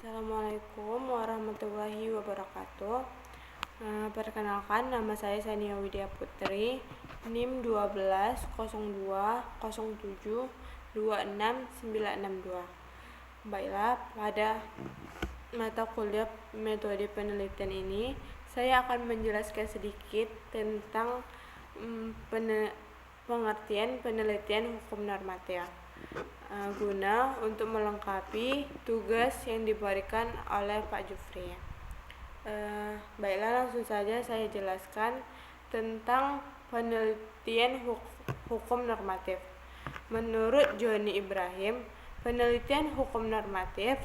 Assalamualaikum warahmatullahi wabarakatuh. Perkenalkan, nama saya Sania Widya Putri, NIM 12 07 26 962. Baiklah, pada mata kuliah metode penelitian ini, saya akan menjelaskan sedikit tentang pengertian penelitian hukum normatif, guna untuk melengkapi tugas yang diberikan oleh Pak Jufri. Baiklah, langsung saja saya jelaskan tentang penelitian hukum normatif. Menurut Joni Ibrahim, penelitian hukum normatif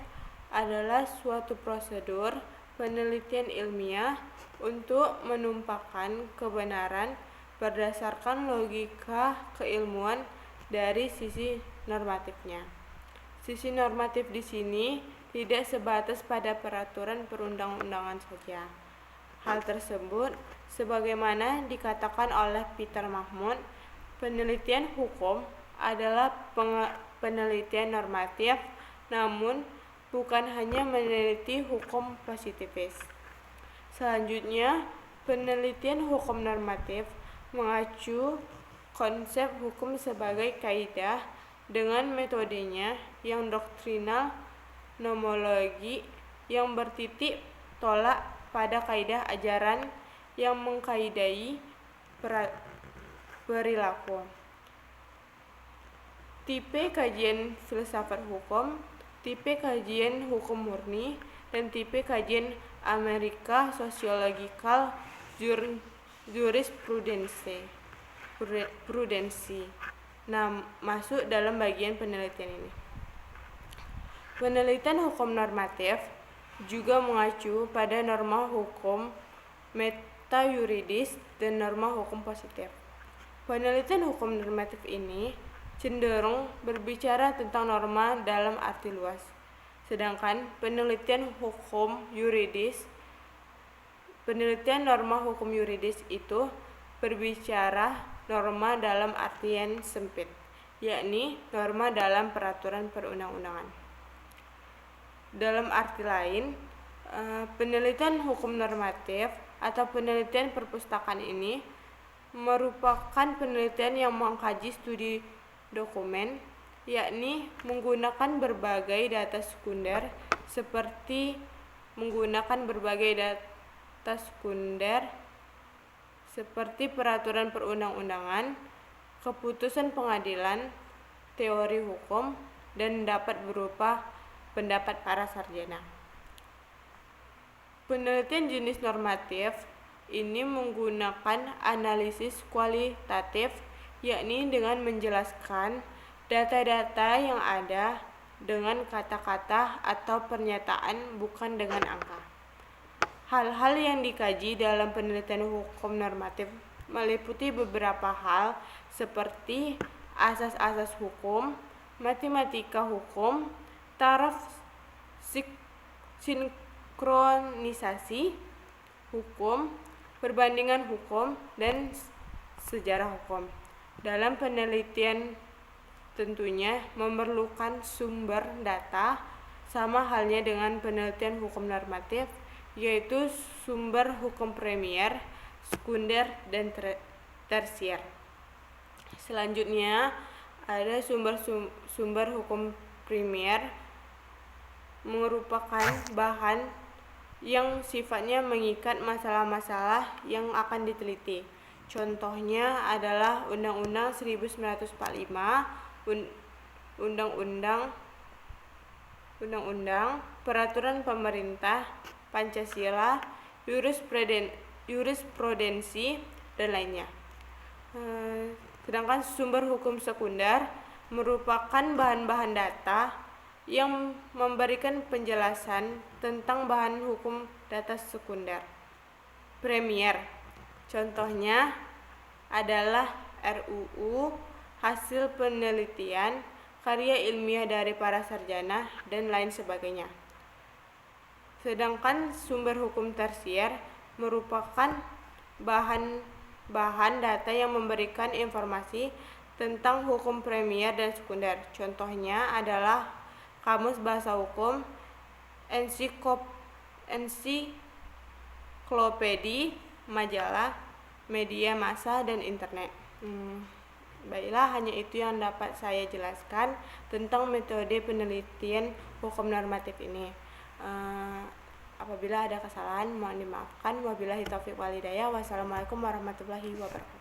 adalah suatu prosedur penelitian ilmiah untuk menumpahkan kebenaran berdasarkan logika keilmuan dari sisi normatifnya. Sisi normatif di sini tidak sebatas pada peraturan perundang-undangan saja. Hal tersebut, sebagaimana dikatakan oleh Peter Mahmud, penelitian hukum adalah penelitian normatif, namun bukan hanya meneliti hukum positifis. Selanjutnya, penelitian hukum normatif mengacu konsep hukum sebagai kaidah dengan metodenya yang doktrinal nomologi yang bertitik tolak pada kaidah ajaran yang mengkaidai perilaku. Tipe kajian filsafat hukum, tipe kajian hukum murni, dan tipe kajian Amerika Sociological Jurisprudency masuk dalam bagian penelitian ini. Penelitian hukum normatif juga mengacu pada norma hukum meta-yuridis dan norma hukum positif. Penelitian hukum normatif ini cenderung berbicara tentang norma dalam arti luas, sedangkan penelitian norma hukum yuridis itu berbicara norma dalam artian sempit, yakni norma dalam peraturan perundang-undangan. Dalam arti lain, penelitian hukum normatif atau penelitian perpustakaan ini merupakan penelitian yang mengkaji studi dokumen, yakni menggunakan berbagai data sekunder seperti peraturan perundang-undangan, keputusan pengadilan, teori hukum, dan dapat berupa pendapat para sarjana. Penelitian jenis normatif ini menggunakan analisis kualitatif, yakni dengan menjelaskan data-data yang ada dengan kata-kata atau pernyataan, bukan dengan angka. Hal-hal yang dikaji dalam penelitian hukum normatif meliputi beberapa hal seperti asas-asas hukum, matematika hukum, taraf sinkronisasi hukum, perbandingan hukum, dan sejarah hukum. Dalam penelitian tentunya memerlukan sumber data, sama halnya dengan penelitian hukum normatif, yaitu sumber hukum primer, sekunder, dan tersier. Selanjutnya ada sumber hukum primer merupakan bahan yang sifatnya mengikat masalah-masalah yang akan diteliti. Contohnya adalah Undang-Undang 1945, Undang-Undang, Peraturan Pemerintah, Pancasila, jurisprudensi, dan lainnya. Sedangkan sumber hukum sekunder merupakan bahan-bahan data yang memberikan penjelasan tentang bahan hukum data sekunder. Premier, contohnya adalah RUU, hasil penelitian, karya ilmiah dari para sarjana, dan lain sebagainya. Sedangkan sumber hukum tersier merupakan bahan data yang memberikan informasi tentang hukum primer dan sekunder. Contohnya adalah Kamus Bahasa Hukum, ensiklopedi, majalah, media massa, dan internet. Baiklah, hanya itu yang dapat saya jelaskan tentang metode penelitian hukum normatif ini. Apabila ada kesalahan mohon dimaafkan. Wabillahi taufiq wal hidayah. Wassalamualaikum warahmatullahi wabarakatuh.